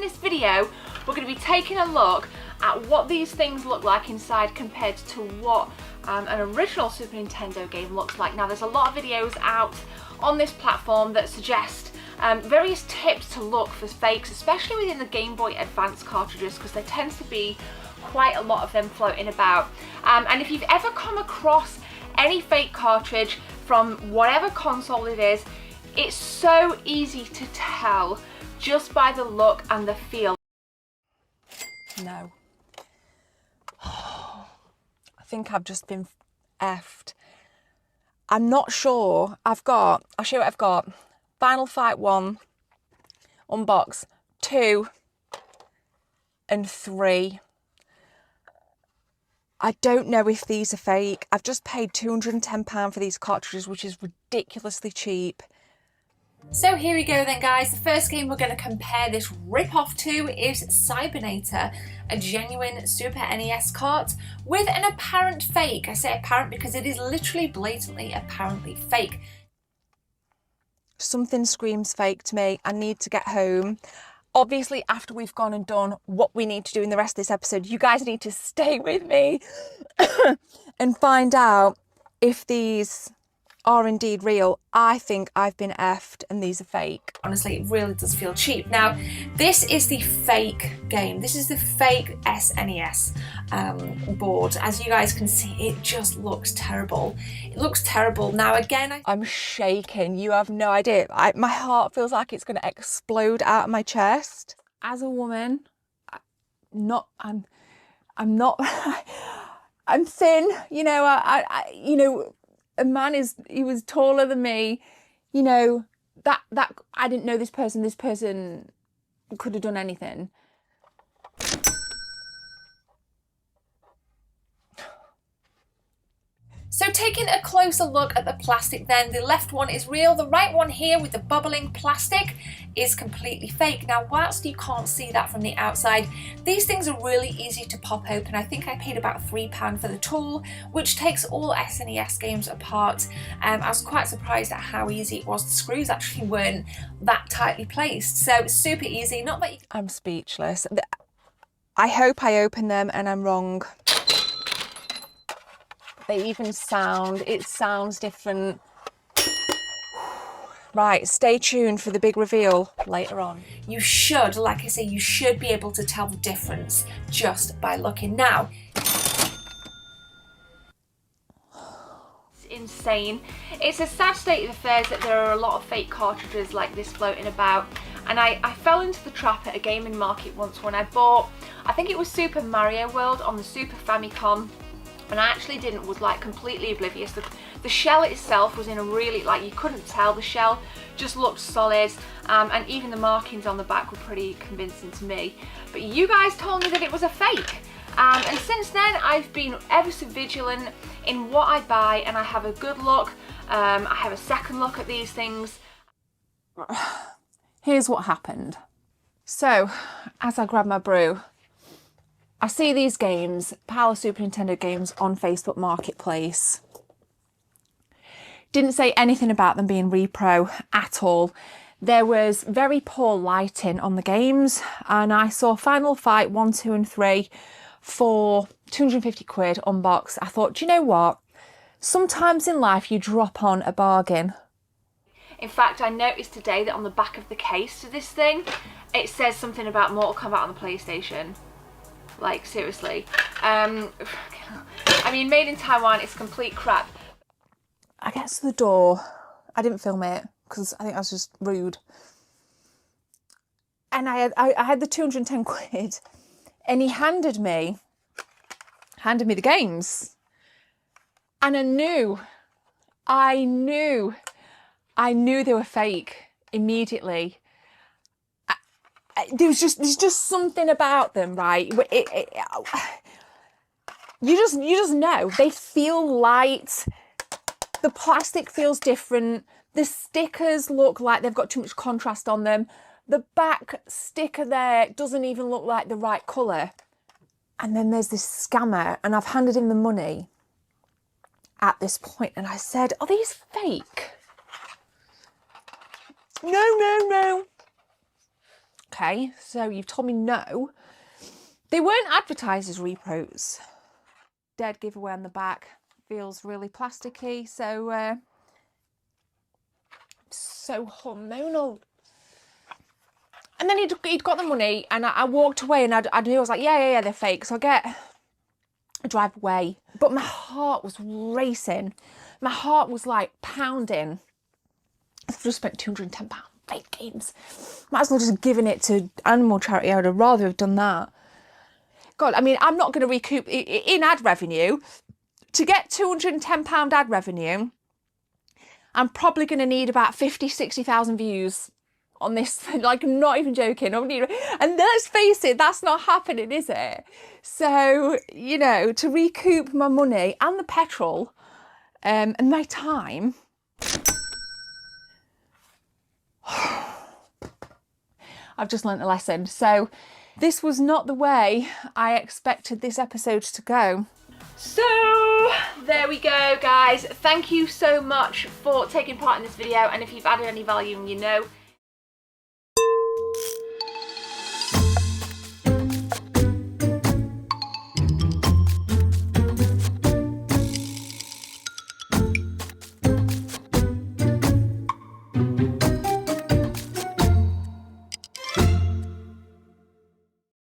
this video, we're going to be taking a look at what these things look like inside compared to what an original Super Nintendo game looks like. Now, there's a lot of videos out on this platform that suggest various tips to look for fakes, especially within the Game Boy Advance cartridges, because there tends to be quite a lot of them floating about. And if you've ever come across any fake cartridge from whatever console it is, it's so easy to tell just by the look and the feel. No. I think I've just been effed. I'm not sure. I'll show you what I've got. Final Fight 1, unbox, 2 and 3. I don't know if these are fake. I've just paid £210 for these cartridges, which is ridiculously cheap. So here we go then, guys. The first game we're going to compare this rip-off to is Cybernator, a genuine Super NES cart with an apparent fake. I say apparent because it is literally blatantly apparently fake. Something screams fake to me. I need to get home. Obviously, after we've gone and done what we need to do in the rest of this episode, you guys need to stay with me and find out if these are indeed real. I think I've been effed and these are fake. Honestly, it really does feel cheap. Now, this is the fake game. This is the fake SNES board. As you guys can see, it just looks terrible. It looks terrible. Now, again, I'm shaking. You have no idea. My heart feels like it's going to explode out of my chest. As a woman, I'm not, I'm thin, you know, a man he was taller than me, you know, that I didn't know this person could have done anything. So taking a closer look at the plastic then, the left one is real, the right one here with the bubbling plastic is completely fake. Now, whilst you can't see that from the outside, these things are really easy to pop open. I think I paid about £3 for the tool, which takes all SNES games apart. I was quite surprised at how easy it was. The screws actually weren't that tightly placed, so it's super easy. Not that you... I'm speechless. I hope I open them and I'm wrong. They even sounds different. Right, stay tuned for the big reveal later on. You should, like I say, you should be able to tell the difference just by looking. Now, it's insane. It's a sad state of affairs that there are a lot of fake cartridges like this floating about. And I fell into the trap at a gaming market once when I bought, I think it was Super Mario World on the Super Famicom. And I actually was like completely oblivious. The shell itself was in a really, like, you couldn't tell. The shell just looked solid, and even the markings on the back were pretty convincing to me. But you guys told me that it was a fake. And since then, I've been ever so vigilant in what I buy, and I have a good look. I have a second look at these things. Here's what happened. So, as I grab my brew, I see these games, Power Super Nintendo games, on Facebook Marketplace. Didn't say anything about them being repro at all. There was very poor lighting on the games, and I saw Final Fight 1, 2 and 3 for 250 quid on box. I thought, do you know what? Sometimes in life you drop on a bargain. In fact, I noticed today that on the back of the case to this thing, it says something about Mortal Kombat on the PlayStation. Like, seriously. I mean, made in Taiwan is complete crap. I get to the door. I didn't film it because I think I was just rude. And I had the 210 quid, and he handed me the games. And I knew they were fake immediately. There's just something about them, right? You just know. They feel light. The plastic feels different. The stickers look like they've got too much contrast on them. The back sticker there doesn't even look like the right colour. And then there's this scammer, and I've handed him the money at this point, and I said, are these fake? No. Okay, so you've told me no. They weren't advertised as repros. Dead giveaway on the back. Feels really plasticky, so hormonal. And then he'd got the money, and I walked away, and I knew, I was like, yeah, they're fake. So I drive away, but my heart was racing. My heart was like pounding. I've just spent £210 fake games. Might as well just given it to animal charity. I would have rather have done that. God, I mean, I'm not going to recoup in ad revenue. To get £210 ad revenue, I'm probably going to need about 50, 60,000 views on this. Like, not even joking. And let's face it, that's not happening, is it? So, you know, to recoup my money and the petrol and my time, I've just learnt a lesson. So this was not the way I expected this episode to go. So there we go, guys. Thank you so much for taking part in this video, and if you've added any value and you know,